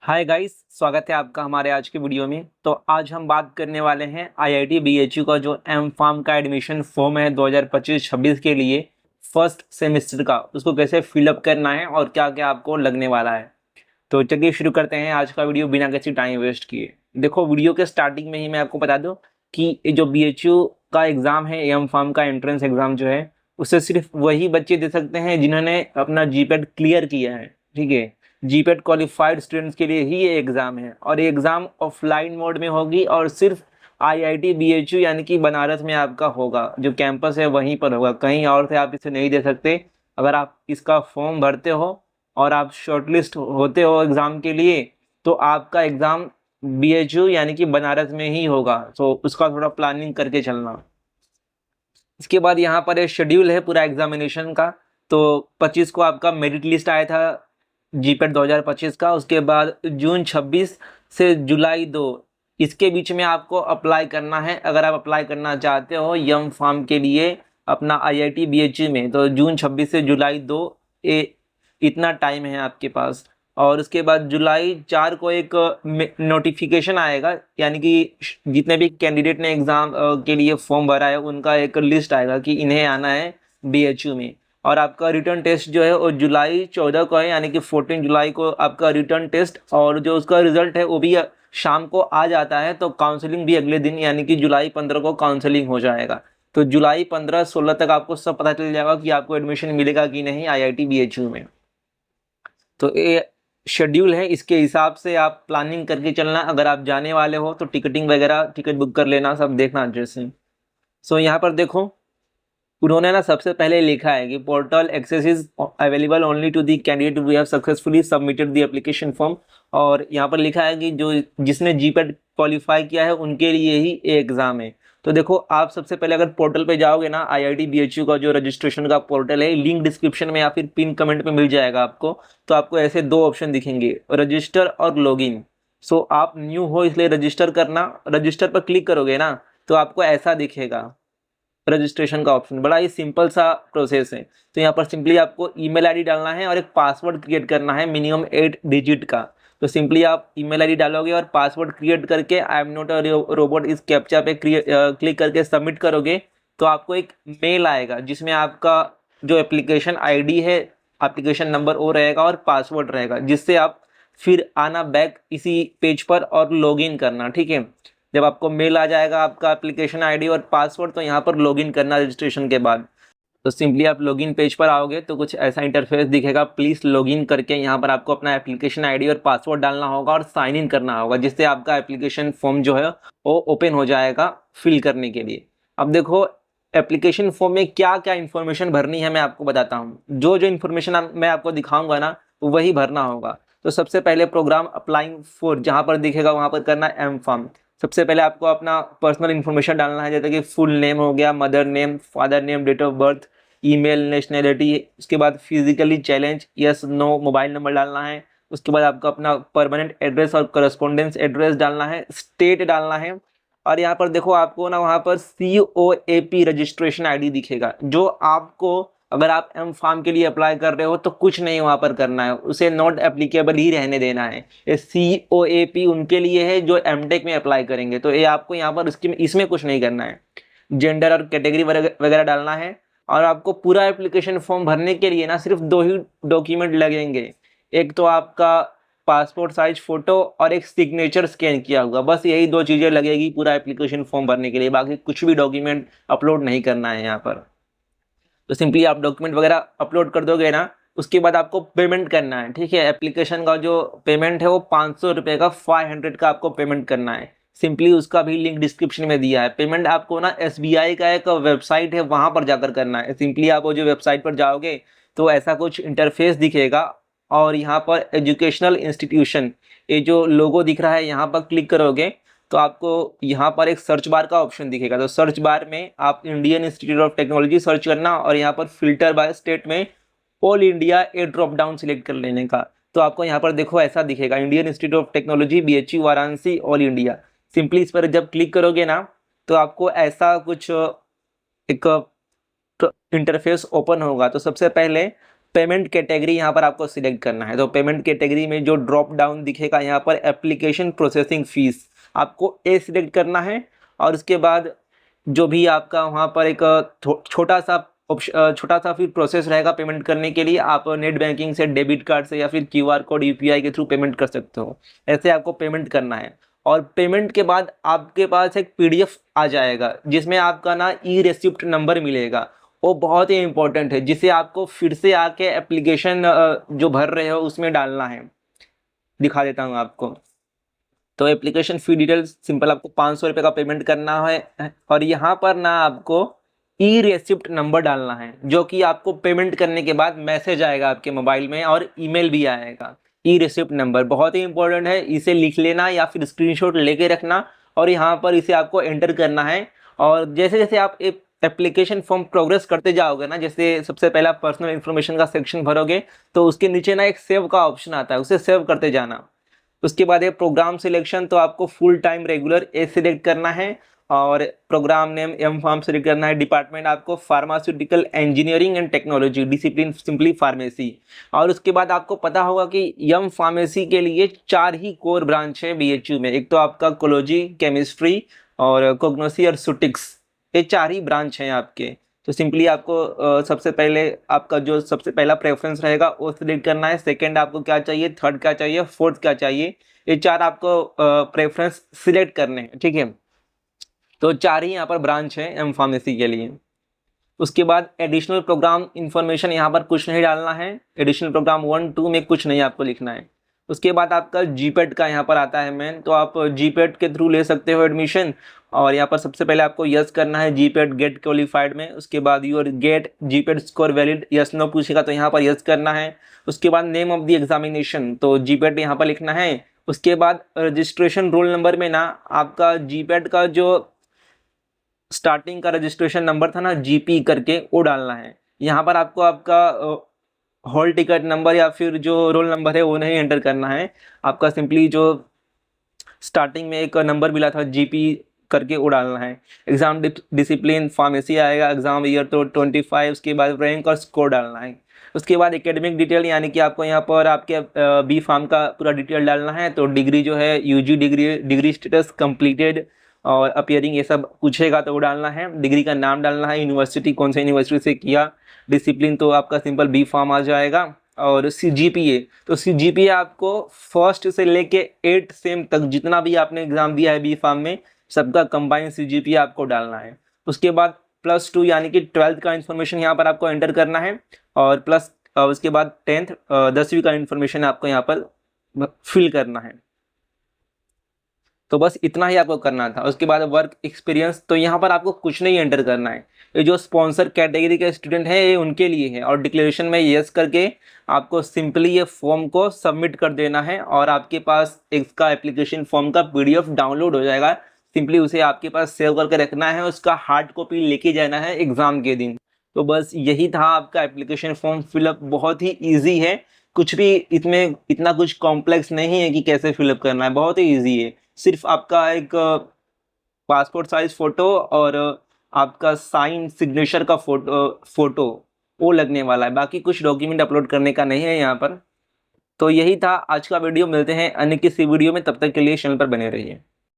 Hi guys, स्वागत है आपका हमारे आज के वीडियो में। तो आज हम बात करने वाले हैं आईआईटी बीएचयू का जो एम फार्म का एडमिशन फॉर्म है 2025-26 के लिए फर्स्ट सेमेस्टर का, उसको कैसे फिलअप करना है और क्या क्या आपको लगने वाला है। तो चलिए शुरू करते हैं आज का वीडियो बिना किसी टाइम वेस्ट किए। देखो, वीडियो के स्टार्टिंग में ही मैं आपको बता दूं कि ये जो बीएचयू का एग्ज़ाम है, एम फार्म का एंट्रेंस एग्ज़ाम जो है, उसे सिर्फ वही बच्चे दे सकते हैं जिन्होंने अपना जीपेट क्लियर किया है। ठीक है, जीपेट क्वालिफाइड स्टूडेंट्स के लिए ही ये एग्ज़ाम है और ये एग्ज़ाम ऑफलाइन मोड में होगी और सिर्फ आईआईटी बीएचयू यानी कि बनारस में आपका होगा। जो कैंपस है वहीं पर होगा, कहीं और से आप इसे नहीं दे सकते। अगर आप इसका फॉर्म भरते हो और आप शॉर्टलिस्ट होते हो एग्ज़ाम के लिए, तो आपका एग्ज़ाम बीएचयू यानी कि बनारस में ही होगा। तो उसका थोड़ा प्लानिंग करके चलना। इसके बाद यहाँ पर एक शेड्यूल है पूरा एग्जामिनेशन का। तो 25 को आपका मेरिट लिस्ट आया था जीपेट 2025 का। उसके बाद जून 26 से जुलाई 2, इसके बीच में आपको अप्लाई करना है। अगर आप अप्लाई करना चाहते हो यम फार्म के लिए अपना आईआईटी बीएचयू में, तो जून 26 से जुलाई 2 इतना टाइम है आपके पास। और उसके बाद जुलाई 4 को एक नोटिफिकेशन आएगा, यानी कि जितने भी कैंडिडेट ने एग्ज़ाम के लिए फॉर्म भरा है उनका एक लिस्ट आएगा कि इन्हें आना है बीएचयू में। और आपका रिटर्न टेस्ट जो है वो जुलाई 14 को है, यानी कि 14 जुलाई को आपका रिटर्न टेस्ट। और जो उसका रिजल्ट है वो भी शाम को आ जाता है। तो काउंसलिंग भी अगले दिन, यानी कि जुलाई 15 को काउंसलिंग हो जाएगा। तो जुलाई 15-16 तक आपको सब पता चल जाएगा कि आपको एडमिशन मिलेगा कि नहीं आईआईटी बीएचयू में। तो ये शेड्यूल है, इसके हिसाब से आप प्लानिंग करके चलना। अगर आप जाने वाले हो तो टिकटिंग वगैरह, टिकट बुक कर लेना, सब देखना अच्छे से। सो यहाँ पर देखो, उन्होंने ना सबसे पहले लिखा है कि portal access is available only to the candidate we have successfully submitted the application form. और यहाँ पर लिखा है कि जो जिसने जीपेट क्वालिफाई किया है उनके लिए ही ये एग्ज़ाम है। तो देखो, आप सबसे पहले अगर पोर्टल पे जाओगे ना, आईआईटी बीएचयू का जो रजिस्ट्रेशन का पोर्टल है, लिंक डिस्क्रिप्शन में या फिर पिन कमेंट में मिल जाएगा आपको। तो आपको ऐसे दो ऑप्शन दिखेंगे, रजिस्टर और लॉगिन। सो आप न्यू हो इसलिए रजिस्टर करना। रजिस्टर पर क्लिक करोगे ना तो आपको ऐसा दिखेगा रजिस्ट्रेशन का ऑप्शन। बड़ा ही सिंपल सा प्रोसेस है। तो यहाँ पर सिंपली आपको ईमेल आईडी डालना है और एक पासवर्ड क्रिएट करना है मिनिमम 8 डिजिट का। तो सिंपली आप ईमेल आईडी डालोगे और पासवर्ड क्रिएट करके I am not a robot इस कैप्चा पे क्लिक करके सबमिट करोगे। तो आपको एक मेल आएगा जिसमें आपका जो एप्लीकेशन आईडी है, एप्लीकेशन नंबर वो रहेगा और पासवर्ड रहेगा, जिससे आप फिर आना बैक इसी पेज पर और लॉगिन करना। ठीक है, जब आपको मेल आ जाएगा आपका एप्लीकेशन आईडी और पासवर्ड, तो यहाँ पर लॉगिन करना रजिस्ट्रेशन के बाद। तो सिंपली आप लॉगिन पेज पर आओगे तो कुछ ऐसा इंटरफेस दिखेगा। प्लीज़ लॉगिन करके यहाँ पर आपको अपना एप्लीकेशन आईडी और पासवर्ड डालना होगा और साइन इन करना होगा, जिससे आपका एप्लीकेशन फॉर्म जो है वो ओपन हो जाएगा फिल करने के लिए। अब देखो, एप्लीकेशन फॉर्म में क्या क्या इन्फॉर्मेशन भरनी है मैं आपको बताता हूँ। जो जो इन्फॉर्मेशन मैं आपको दिखाऊंगा ना वही भरना होगा। तो सबसे पहले प्रोग्राम अप्लाइंग फॉर जहाँ पर दिखेगा वहाँ पर करना एम फॉर्म। सबसे पहले आपको अपना पर्सनल इन्फॉर्मेशन डालना है, जैसे कि फुल नेम हो गया, mother name, father name, date of birth, email, nationality. उसके बाद physically challenge, yes no, mobile number डालना है। उसके बाद आपको अपना परमानेंट एड्रेस और करस्पॉन्डेंस एड्रेस डालना है, स्टेट डालना है। और यहाँ पर देखो, आपको ना वहाँ पर COAP रजिस्ट्रेशन आईडी दिखेगा, जो आपको अगर आप एम फार्म के लिए अप्लाई कर रहे हो तो कुछ नहीं वहाँ पर करना है, उसे नॉट एप्लीकेबल ही रहने देना है। ये COAP उनके लिए है जो एमटेक में अप्लाई करेंगे, तो ये आपको यहाँ पर इसमें कुछ नहीं करना है। जेंडर और कैटेगरी वगैरह डालना है। और आपको पूरा एप्लीकेशन फॉर्म भरने के लिए ना सिर्फ 2 ही डॉक्यूमेंट लगेंगे। एक तो आपका पासपोर्ट साइज फोटो और एक सिग्नेचर स्कैन किया हुआ, बस यही 2 चीज़ें लगेगी पूरा एप्लीकेशन फॉर्म भरने के लिए। बाकी कुछ भी डॉक्यूमेंट अपलोड नहीं करना है यहाँ पर। तो सिंपली आप डॉक्यूमेंट वगैरह अपलोड कर दोगे ना, उसके बाद आपको पेमेंट करना है। ठीक है, एप्लीकेशन का जो पेमेंट है वो 500 रुपये का, 500 का आपको पेमेंट करना है। सिंपली उसका भी लिंक डिस्क्रिप्शन में दिया है। पेमेंट आपको ना SBI का एक वेबसाइट है वहाँ पर जाकर करना है। सिंपली आप वो जो वेबसाइट पर जाओगे तो ऐसा कुछ इंटरफेस दिखेगा और यहाँ पर एजुकेशनल इंस्टीट्यूशन, ये जो लोगो दिख रहा है यहाँ पर क्लिक करोगे तो आपको यहाँ पर एक सर्च बार का ऑप्शन दिखेगा। तो सर्च बार में आप Indian institute of technology search करना और यहाँ पर फिल्टर बाय स्टेट में ऑल इंडिया ए ड्रॉप डाउन सिलेक्ट कर लेने का। तो आपको यहाँ पर देखो ऐसा दिखेगा, Indian institute of technology BHU Varanasi all India. Simply इस पर जब क्लिक करोगे ना तो आपको ऐसा कुछ एक इंटरफेस ओपन होगा। तो सबसे पहले पेमेंट कैटेगरी यहाँ पर आपको सिलेक्ट करना है। तो पेमेंट कैटेगरी में जो ड्रॉप डाउन दिखेगा यहाँ पर एप्लीकेशन प्रोसेसिंग फीस, आपको ए सिलेक्ट करना है। और उसके बाद जो भी आपका वहाँ पर एक छोटा सा फिर प्रोसेस रहेगा पेमेंट करने के लिए। आप नेट बैंकिंग से, डेबिट कार्ड से या फिर QR कोड UPI के थ्रू पेमेंट कर सकते हो। ऐसे आपको पेमेंट करना है। और पेमेंट के बाद आपके पास एक PDF आ जाएगा जिसमें आपका ना ई-रिसिप्ट नंबर मिलेगा। वो बहुत ही इंपॉर्टेंट है, जिसे आपको फिर से आके एप्लीकेशन जो भर रहे हो उसमें डालना है। दिखा देता हूँ आपको। तो एप्लीकेशन फ़ी डिटेल्स सिंपल आपको 500 रुपये का पेमेंट करना है। और यहाँ पर ना आपको ई-रिसिप्ट नंबर डालना है, जो कि आपको पेमेंट करने के बाद मैसेज आएगा आपके मोबाइल में और ईमेल भी आएगा। ई-रिसिप्ट नंबर बहुत ही इंपॉर्टेंट है, इसे लिख लेना या फिर स्क्रीनशॉट लेके रखना और यहाँ पर इसे आपको एंटर करना है। और जैसे जैसे आप एप्लीकेशन फॉर्म प्रोग्रेस करते जाओगे ना, जैसे सबसे पहला पर्सनल इन्फॉर्मेशन का सेक्शन भरोगे तो उसके नीचे ना एक सेव का ऑप्शन आता है, उसे सेव करते जाना। उसके बाद है प्रोग्राम सिलेक्शन, तो आपको फुल टाइम रेगुलर ए सिलेक्ट करना है और programme name M Pharm select करना है। डिपार्टमेंट आपको pharmaceutical engineering and technology, discipline simply pharmacy. और उसके बाद आपको पता होगा कि एम फार्मेसी के लिए 4 ही कोर ब्रांच है BHU में। एक तो आपका कोलॉजी, केमिस्ट्री और कोग्नोसी और सुटिक्स, ये 4 ही ब्रांच हैं आपके। तो सिंपली आपको सबसे पहले आपका जो सबसे पहला प्रेफरेंस रहेगा वो सिलेक्ट करना है। सेकंड आपको क्या चाहिए, थर्ड क्या चाहिए, फोर्थ क्या चाहिए, ये 4 आपको प्रेफरेंस सिलेक्ट करने हैं, ठीक है। तो 4 ही यहाँ पर ब्रांच है एम फार्मेसी के लिए। उसके बाद एडिशनल प्रोग्राम इन्फॉर्मेशन यहाँ पर कुछ नहीं डालना है। एडिशनल प्रोग्राम 1, 2 में कुछ नहीं आपको लिखना है। उसके बाद आपका GPAT का यहाँ पर आता है मेन, तो आप GPAT के थ्रू ले सकते हो एडमिशन। और यहाँ पर सबसे पहले आपको यस करना है GPAT गेट क्वालिफाइड में। उसके बाद your GATE GPAT score valid, yes no पूछेगा तो यहाँ पर यस करना है। उसके बाद नेम ऑफ द एग्जामिनेशन, तो GPAT यहाँ पर लिखना है। उसके बाद रजिस्ट्रेशन रोल नंबर में ना आपका GPAT का जो स्टार्टिंग का रजिस्ट्रेशन नंबर था ना GP करके, वो डालना है। यहाँ पर आपको आपका हॉल टिकट नंबर या फिर जो रोल नंबर है वो नहीं एंटर करना है। आपका सिंपली जो स्टार्टिंग में एक नंबर मिला था GP करके वो डालना है। एग्जाम डिसिप्लिन फार्मेसी आएगा, एग्जाम ईयर तो 25। उसके बाद रैंक और स्कोर डालना है। उसके बाद एकेडमिक डिटेल, यानी कि आपको यहाँ पर आपके B फार्म का पूरा डिटेल डालना है। तो डिग्री जो है UG डिग्री स्टेटस कंप्लीटेड और अपीयरिंग, ये सब पूछेगा तो वो डालना है। डिग्री का नाम डालना है, यूनिवर्सिटी कौन सा यूनिवर्सिटी से किया, डिसिप्लिन तो आपका सिंपल B फार्म आ जाएगा। और CGPA, तो CGPA आपको फर्स्ट से लेके 8 सेम तक जितना भी आपने एग्जाम दिया है B फार्म में, सबका कंबाइन CGPA आपको डालना है। उसके बाद +2 यानी कि 12th का इन्फॉर्मेशन यहाँ पर आपको एंटर करना है। और प्लस उसके बाद 10th 10वीं का इन्फॉर्मेशन आपको यहाँ पर फिल करना है। तो बस इतना ही आपको करना था। उसके बाद वर्क एक्सपीरियंस, तो यहाँ पर आपको कुछ नहीं एंटर करना है। ये जो स्पॉन्सर कैटेगरी के स्टूडेंट हैं ये उनके लिए है। और डिक्लेरेशन में यस करके आपको सिंपली ये फॉर्म को सबमिट कर देना है और आपके पास इसका एप्लीकेशन फॉर्म का PDF डाउनलोड हो जाएगा। सिंपली उसे आपके पास सेव करके रखना है, उसका हार्ड कॉपी लेके जाना है एग्ज़ाम के दिन। तो बस यही था आपका एप्लीकेशन फॉर्म फिलअप। बहुत ही ईजी है, कुछ भी इसमें इतना कुछ कॉम्प्लेक्स नहीं है कि कैसे फिलअप करना है, बहुत ही ईजी है। सिर्फ आपका एक पासपोर्ट साइज फ़ोटो और आपका साइन सिग्नेचर का फ़ोटो वो लगने वाला है। बाकी कुछ डॉक्यूमेंट अपलोड करने का नहीं है यहाँ पर। तो यही था आज का वीडियो। मिलते हैं अन्य किसी वीडियो में, तब तक के लिए चैनल पर बने रहिए।